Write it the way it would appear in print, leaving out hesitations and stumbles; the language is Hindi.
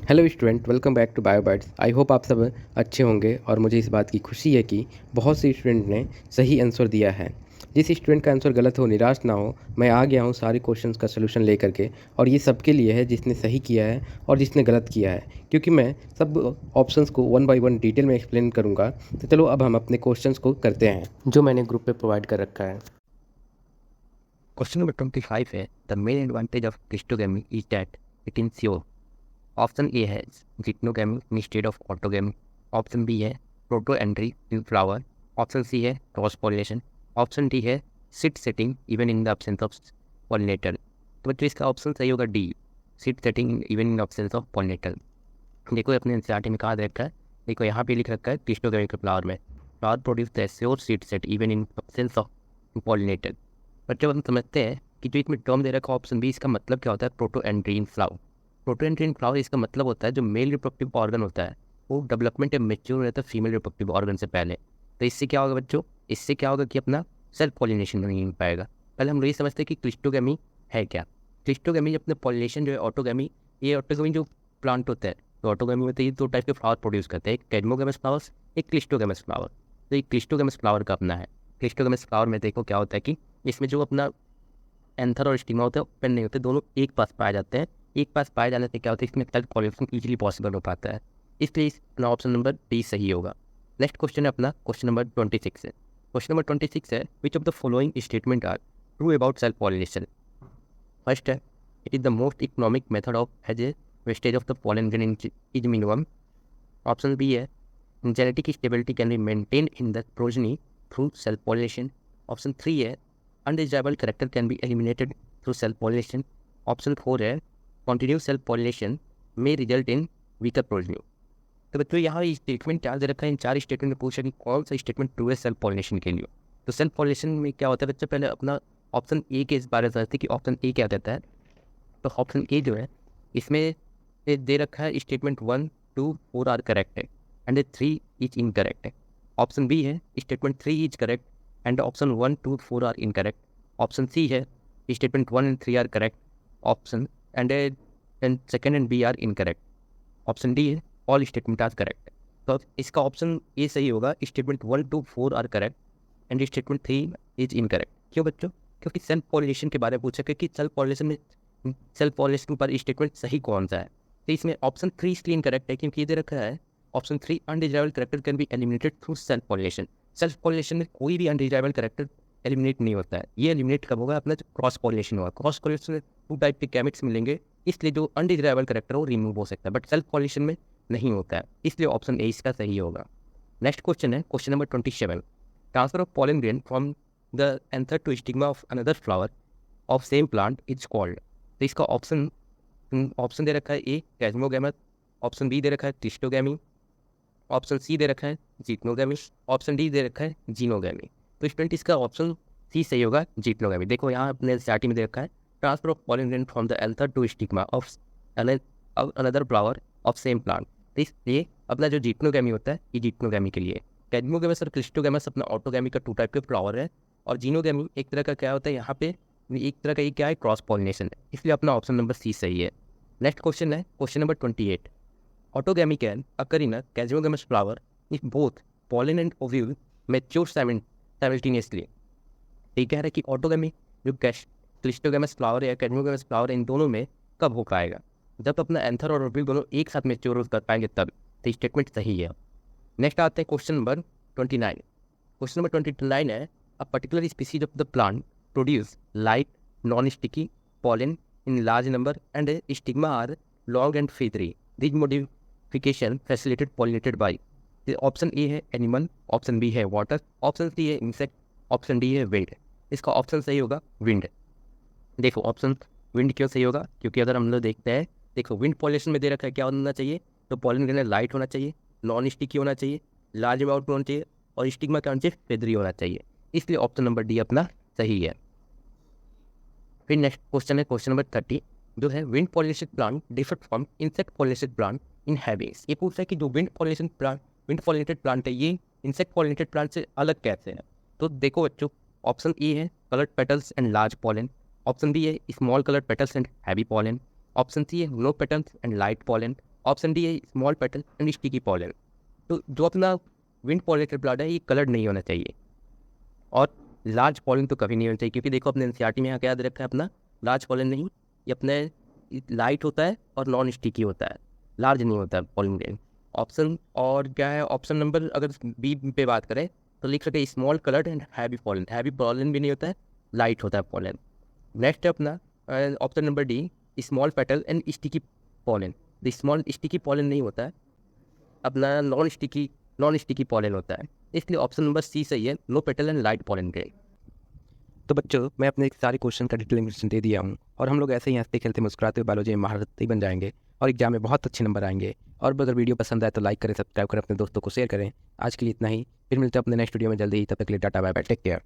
Hello student, welcome back to BioBytes. I hope आप सब अच्छे होंगे और मुझे इस बात की खुशी है कि बहुत से स्टूडेंट ने सही आंसर दिया है। जिस स्टूडेंट का आंसर गलत हो, निराश ना हो। मैं आ गया हूँ सारे क्वेश्चंस का सलूशन लेकर के, और ये सबके लिए है जिसने सही किया है और जिसने गलत किया है, क्योंकि मैं सब ऑप्शंस को वन बाय वन डिटेल में एक्सप्लेन करूँगा। तो चलो अब हम अपने क्वेश्चंस को करते हैं जो मैंने ग्रुप पे प्रोवाइड कर रखा है। क्वेश्चन नंबर 25 है the main advantage of cleistogamy is that it ensure. Option A है geitonogamy instead of autogamy. Option B है protandry in flower. Option C है क्रॉस पॉलिनेशन। ऑप्शन डी है seed setting even in the absence of pollinator. तो बच्चों इसका ऑप्शन सही होगा D, seed setting even in absence of pollinator. देखो अपने एनसीईआरटी में कहा रखा है, देखो यहाँ पे लिख रखा है क्रिस्टोगेमी के फ्लावर में flower produce the sure seed set even in absence of pollinator. बच्चों हम समझते हैं कि जो इसमें टर्म दे रखा है ऑप्शन बी, इसका मतलब क्या होता है? Protandry in flower. Proto entry in flower इसका मतलब होता है जो मेल रिप्रोडक्टिव ऑर्गन होता है वो डेवलपमेंट या मेच्योर रहता है फीमेल रिप्रोडक्टिव ऑर्गन से पहले। तो इससे क्या होगा बच्चों? इससे क्या होगा कि अपना सेल्फ पॉलिनेशन नहीं हो पाएगा। पहले हम लोग ये समझते हैं कि क्लिस्टोगेमी है क्या। क्लिस्टोगेमी अपने पॉलिनेशन जो है ऑटोगेमी, ये ऑटोगेमी जो प्लांट होता है, तो ऑटोगेमी में तो ये दो टाइप के फ्लावर प्रोड्यूस करते हैं, एक कैडमोगेमस फ्लावर्स, एक क्लिस्टोगेमस फ्लावर। तो ये क्लिस्टोगेमस फ्लावर का अपना है। क्लिस्टोगेमस फ्लावर में देखो क्या होता है कि इसमें जो अपना एंथर और स्टिग्मा होते हैं ओपन नहीं होते, दोनों एक पास पाए जाते हैं। एक पास पाए जाने से क्या होता है इसमें सेल्फ पॉलिनेशन इजीली पॉसिबल हो पाता है। इसलिए अपना ऑप्शन नंबर डी सही होगा। नेक्स्ट क्वेश्चन है अपना क्वेश्चन नंबर 26 है। क्वेश्चन नंबर 26 है which of the following statement are true about self pollination. First है it is the most economic method of has a wastage of the pollen grain is minimum. Option B है genetic stability can be maintained in the progeny through cell pollination. Option 3 है undesirable character can be eliminated through cell pollination. Option 4 है continuous cell pollination may result in weaker progeny. तो बच्चों यहाँ स्टेटमेंट क्या दे रखा है, इन चार स्टेटमेंट में पूछा कि कौन सा स्टेटमेंट ट्रू है सेल्फ पॉलिनेशन के लिए। तो सेल्फ पॉलिनेशन में क्या होता है बच्चों, पहले अपना ऑप्शन ए के इस बारे में समझते हैं कि ऑप्शन ए क्या देता है। तो ऑप्शन ए जो है इसमें ये दे रखा है स्टेटमेंट 1, 2, 4 आर करेक्ट है एंड 3 इज इनकरेक्ट है। ऑप्शन बी है statement 3 is correct and option 1, 2, 4 are incorrect. Option C है statement 1 and 3 are correct option and second and B are incorrect. Option D है ऑल स्टेटमेंट आर करेक्ट। तो अब इसका ऑप्शन ए सही होगा, statement 1, 2, 4 are correct and statement 3 is incorrect. क्यों बच्चों? क्योंकि सेल्फ पॉलिनेशन के बारे में पूछा कि सेल्फ पॉलिनेशन में सेल्फ पॉलिनेशन पर स्टेटमेंट सही कौन सा है। तो इसमें ऑप्शन 3 इसलिए इनकरेक्ट है क्योंकि ये दे रखा है option 3 undesirable character can be eliminated through self pollination. Self pollination में कोई भी अनडिजायरेबल कैरेक्टर एलिमिनेट नहीं होता है। ये एलिमिनेट कब होगा? अपना क्रॉस पॉलिनेशन होगा। क्रॉस पॉलिनेशन में 2 टाइप के गैमेट्स मिलेंगे, इसलिए जो अनडिजायरेबल कैरेक्टर है वो रिमूव हो सकता है, बट सेल्फ पॉलिनेशन में नहीं होता है, इसलिए ऑप्शन ए इसका सही होगा। नेक्स्ट क्वेश्चन है question number 27। Transfer of pollen grain from the anther to stigma of another flower of same plant is called. तो इसका ऑप्शन दे रखा है ए कैजमोगेमस, ऑप्शन बी दे रखा है क्लिस्टोगेमी, ऑप्शन सी दे रखा है जीटनोगेमी, ऑप्शन डी दे रखा है जीनोगेमी। तो स्टूडेंट इसका ऑप्शन सी सही होगा, जीटनोगेमी। देखो यहाँ अपने एनसीईआरटी में दे रखा है transfer of pollen grain from the anther to stigma of another flower of same plant. तो इसलिए अपना जो जीटनोगेमी होता है ये जीटनोगेमी के लिए। कैजमोगेमस और क्लिस्टोगेमस अपना ऑटोगेमी का 2 टाइप के फ्लावर है, और जीनोगेमी एक तरह का क्या होता है यहाँ पे, एक तरह का ये क्या है, क्रॉस पॉलिनेशन है, इसलिए अपना ऑप्शन नंबर सी सही है। नेक्स्ट क्वेश्चन है question number 28। Autogamy can occur in a casiogamous flower if both pollen and ovule mature simultaneously. ठीक है कि ऑटोगेमी जो क्लिस्टोगेमस फ्लावर या कैजमोगेमस फ्लावर इन दोनों में कब हो पाएगा? जब अपना एंथर और ओव्यूल दोनों एक साथ मेच्योर कर पाएंगे तब। तो स्टेटमेंट सही है। नेक्स्ट आते हैं क्वेश्चन नंबर 29। क्वेश्चन नंबर 29 है a particular species of the plant produce light non sticky pollen in large number and stigma are long and feathery. These modification facilitated pollinated by option A है एनिमल, ऑप्शन बी है वाटर, ऑप्शन सी है इंसेक्ट, ऑप्शन डी है विंड। इसका ऑप्शन सही होगा विंड। देखो ऑप्शन विंड क्यों सही होगा? क्योंकि अगर हम लोग देखते हैं, देखो विंड पॉलिनेशन में दे रखा है क्या होना चाहिए, तो पॉलन ग्रेन लाइट होना चाहिए, नॉन स्टिकी होना चाहिए, लार्ज अमाउंट में होना चाहिए, और स्टिग्मा क्या होना चाहिए, फेदरी होना चाहिए, इसलिए ऑप्शन नंबर डी अपना सही है। फिर नेक्स्ट क्वेश्चन है क्वेश्चन नंबर 30 जो है wind pollinated plant differ from insect pollinated plant in havings. ये पूछता है कि जो विंड पॉलिनेटेड प्लांट है ये इंसेक्ट पॉलिनेटेड प्लांट से अलग कैसे है। तो देखो बच्चों, ऑप्शन ए है coloured petals and large pollen, option B है small coloured petals and heavy pollen, option C है no petals and light pollen, option D है small petal and sticky pollen. तो जो अपना विंड पॉलिनेटेड प्लांट है ये कलर्ड नहीं होना चाहिए, और लार्ज पॉलन तो कभी नहीं होना चाहिए, क्योंकि देखो अपने एनसीईआरटी में यहाँ क्या याद रखा है अपना, लार्ज पॉलन नहीं, ये अपने लाइट होता है और नॉन स्टिकी होता है, लार्ज नहीं होता है पॉलन ग्रेन। ऑप्शन और क्या है, ऑप्शन नंबर अगर बी पे बात करें तो लिख सके small coloured and heavy pollen, heavy pollen भी नहीं होता है, लाइट होता है पॉलन। नेक्स्ट है अपना option number D small petal and sticky pollen. The small sticky pollen नहीं होता है, अपना नॉन स्टिकी पॉलन होता है, इसलिए ऑप्शन नंबर सी सही है, no petal and light pollen grain. तो बच्चों, मैं अपने सारे क्वेश्चन का डिटेल इंग्लिश दे दिया हूँ, और हम लोग ऐसे ही हंसते खेलते मुस्कुराते हुए बायोलॉजी में महारथी बन जाएंगे और एग्जाम में बहुत अच्छे नंबर आएंगे। और अगर वीडियो पसंद आए तो लाइक करें, सब्सक्राइब करें, अपने दोस्तों को शेयर करें। आज के लिए इतना ही, फिर मिलते हैं अपने नेक्स्ट वीडियो में जल्दी ही, तब तक के लिए tata bye bye, take care.